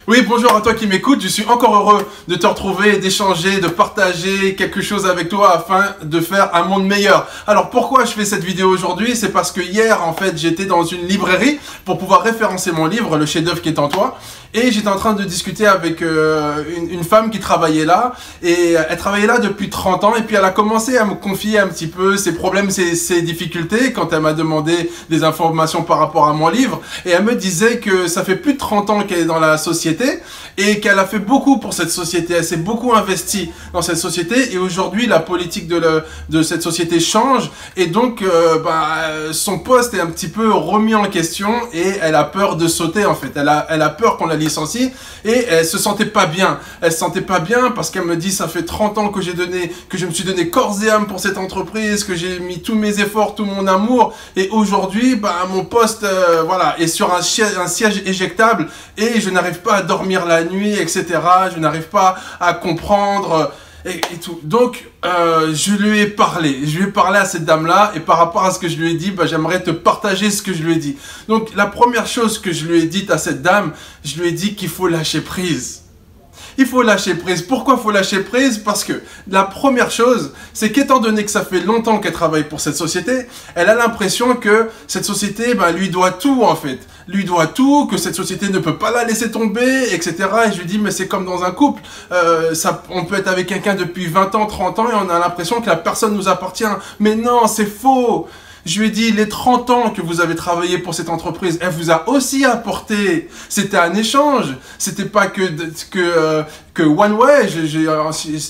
Oui, bonjour à toi qui m'écoute, je suis encore heureux de te retrouver, d'échanger, de partager quelque chose avec toi afin de faire un monde meilleur. Alors pourquoi je fais cette vidéo aujourd'hui? C'est parce que hier, en fait, j'étais dans une librairie pour pouvoir référencer mon livre, Le chef-d'œuvre qui est en toi. Et j'étais en train de discuter avec une femme qui travaillait là. Et elle travaillait là depuis 30 ans. Et puis elle a commencé à me confier un petit peu ses problèmes, ses difficultés quand elle m'a demandé des informations par rapport à mon livre. Et elle me disait que ça fait plus de 30 ans qu'elle est dans la société et qu'elle a fait beaucoup pour cette société. Elle s'est beaucoup investie dans cette société. Et aujourd'hui, la politique de cette société change. Et donc, son poste est un petit peu remis en question. Et elle a peur de sauter, en fait. Elle a peur qu'on la licencie et elle se sentait pas bien. Elle se sentait pas bien parce qu'elle me dit ça fait 30 ans que je me suis donné corps et âme pour cette entreprise, que j'ai mis tous mes efforts, tout mon amour et aujourd'hui mon poste est sur un siège éjectable et je n'arrive pas à dormir la nuit, etc. Je n'arrive pas à comprendre et tout. Donc je lui ai parlé à cette dame-là et par rapport à ce que je lui ai dit, j'aimerais te partager ce que je lui ai dit. Donc la première chose que je lui ai dite à cette dame, je lui ai dit qu'il faut lâcher prise. Il faut lâcher prise. Pourquoi il faut lâcher prise? Parce que la première chose, c'est qu'étant donné que ça fait longtemps qu'elle travaille pour cette société, elle a l'impression que cette société lui doit tout en fait. Lui doit tout, que cette société ne peut pas la laisser tomber, etc. Et je lui dis, mais c'est comme dans un couple. On peut être avec quelqu'un depuis 20 ans, 30 ans et on a l'impression que la personne nous appartient. Mais non, c'est faux. Je lui ai dit, les 30 ans que vous avez travaillé pour cette entreprise, elle vous a aussi apporté. C'était un échange. C'était pas que one way.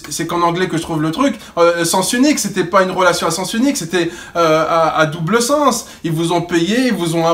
C'est qu'en anglais que je trouve le truc. Sens unique. C'était pas une relation à sens unique. C'était à double sens. Ils vous ont payé, ils vous ont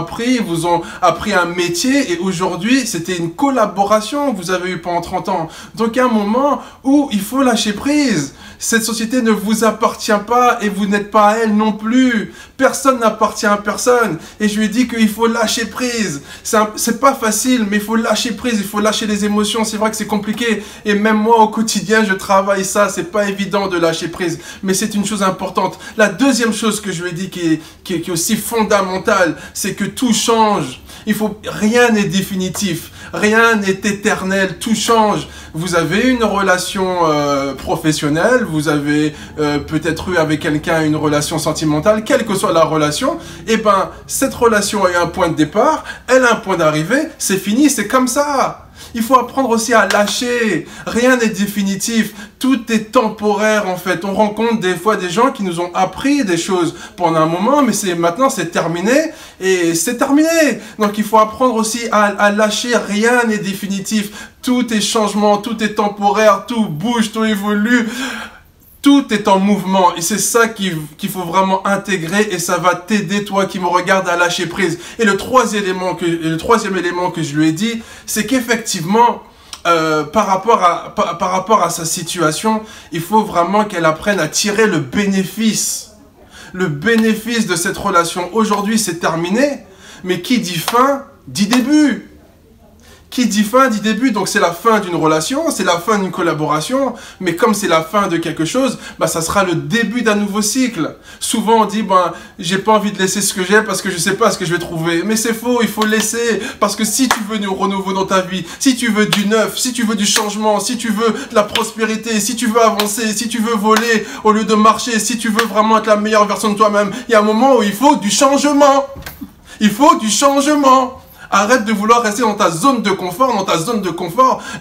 appris un métier. Et aujourd'hui, c'était une collaboration que vous avez eue pendant 30 ans. Donc, il y a un moment où il faut lâcher prise. Cette société ne vous appartient pas et vous n'êtes pas à elle non plus. Personne n'appartient à personne. Et je lui ai dit qu'il faut lâcher prise. C'est pas facile, mais il faut lâcher prise. Il faut lâcher les émotions. C'est vrai que c'est compliqué. Et même moi, au quotidien, je travaille ça. C'est pas évident de lâcher prise. Mais c'est une chose importante. La deuxième chose que je lui ai dit qui est aussi fondamentale, c'est que tout change. Rien n'est définitif, rien n'est éternel, tout change. Vous avez une relation professionnelle, vous avez peut-être eu avec quelqu'un une relation sentimentale, quelle que soit la relation, cette relation a eu un point de départ, elle a un point d'arrivée, c'est fini, c'est comme ça. Il faut apprendre aussi à lâcher. Rien n'est définitif. Tout est temporaire en fait. On rencontre des fois des gens qui nous ont appris des choses pendant un moment, mais maintenant c'est terminé et c'est terminé. Donc il faut apprendre aussi à lâcher. Rien n'est définitif. Tout est changement, tout est temporaire, tout bouge, tout évolue. Tout est en mouvement et c'est ça qu'il faut vraiment intégrer et ça va t'aider, toi qui me regardes, à lâcher prise. Et le troisième élément que je lui ai dit, c'est qu'effectivement, par rapport à sa situation, il faut vraiment qu'elle apprenne à tirer le bénéfice. Le bénéfice de cette relation. Aujourd'hui, c'est terminé, mais qui dit fin, dit début. Qui dit fin, dit début, donc c'est la fin d'une relation, c'est la fin d'une collaboration, mais comme c'est la fin de quelque chose, ça sera le début d'un nouveau cycle. Souvent on dit, j'ai pas envie de laisser ce que j'ai parce que je sais pas ce que je vais trouver. Mais c'est faux, il faut laisser, parce que si tu veux du renouveau dans ta vie, si tu veux du neuf, si tu veux du changement, si tu veux de la prospérité, si tu veux avancer, si tu veux voler au lieu de marcher, si tu veux vraiment être la meilleure version de toi-même, il y a un moment où il faut du changement. Il faut du changement. Arrête de vouloir rester dans ta zone de confort,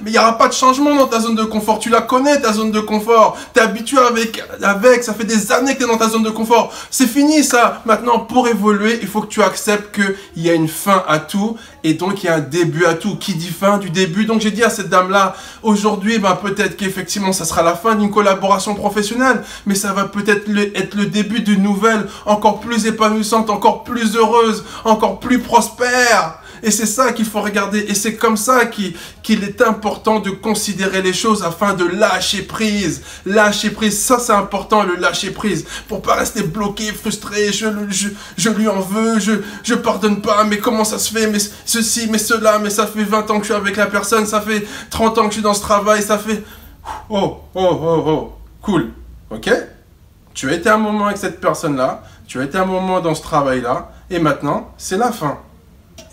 mais il n'y aura pas de changement dans ta zone de confort. Tu la connais, ta zone de confort. Tu es habitué avec, ça fait des années que tu es dans ta zone de confort. C'est fini ça. Maintenant, pour évoluer, il faut que tu acceptes qu'il y a une fin à tout et donc il y a un début à tout. Qui dit fin, du début. Donc j'ai dit à cette dame-là, aujourd'hui, peut-être qu'effectivement, ça sera la fin d'une collaboration professionnelle, mais ça va peut-être être le début d'une nouvelle encore plus épanouissante, encore plus heureuse, encore plus prospère. Et c'est ça qu'il faut regarder. Et c'est comme ça qu'il est important de considérer les choses afin de lâcher prise. Lâcher prise, ça c'est important, le lâcher prise. Pour pas rester bloqué, frustré, je lui en veux, je pardonne pas, mais comment ça se fait, mais ceci, mais cela, mais ça fait 20 ans que je suis avec la personne, ça fait 30 ans que je suis dans ce travail, ça fait... Oh, cool, ok? Tu as été un moment avec cette personne-là, tu as été un moment dans ce travail-là, et maintenant, c'est la fin.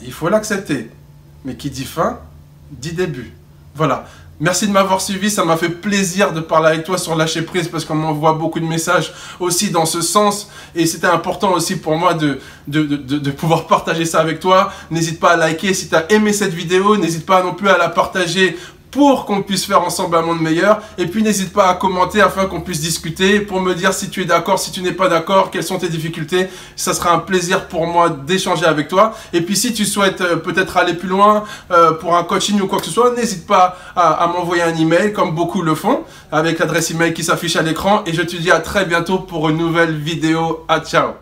Il faut l'accepter. Mais qui dit fin, dit début. Voilà. Merci de m'avoir suivi, ça m'a fait plaisir de parler avec toi sur lâcher prise parce qu'on m'envoie beaucoup de messages aussi dans ce sens et c'était important aussi pour moi de pouvoir partager ça avec toi. N'hésite pas à liker si tu as aimé cette vidéo, n'hésite pas non plus à la partager pour qu'on puisse faire ensemble un monde meilleur. Et puis n'hésite pas à commenter afin qu'on puisse discuter pour me dire si tu es d'accord, si tu n'es pas d'accord, quelles sont tes difficultés. Ça sera un plaisir pour moi d'échanger avec toi. Et puis si tu souhaites peut-être aller plus loin pour un coaching ou quoi que ce soit, n'hésite pas à m'envoyer un email comme beaucoup le font avec l'adresse email qui s'affiche à l'écran. Et je te dis à très bientôt pour une nouvelle vidéo. Ciao.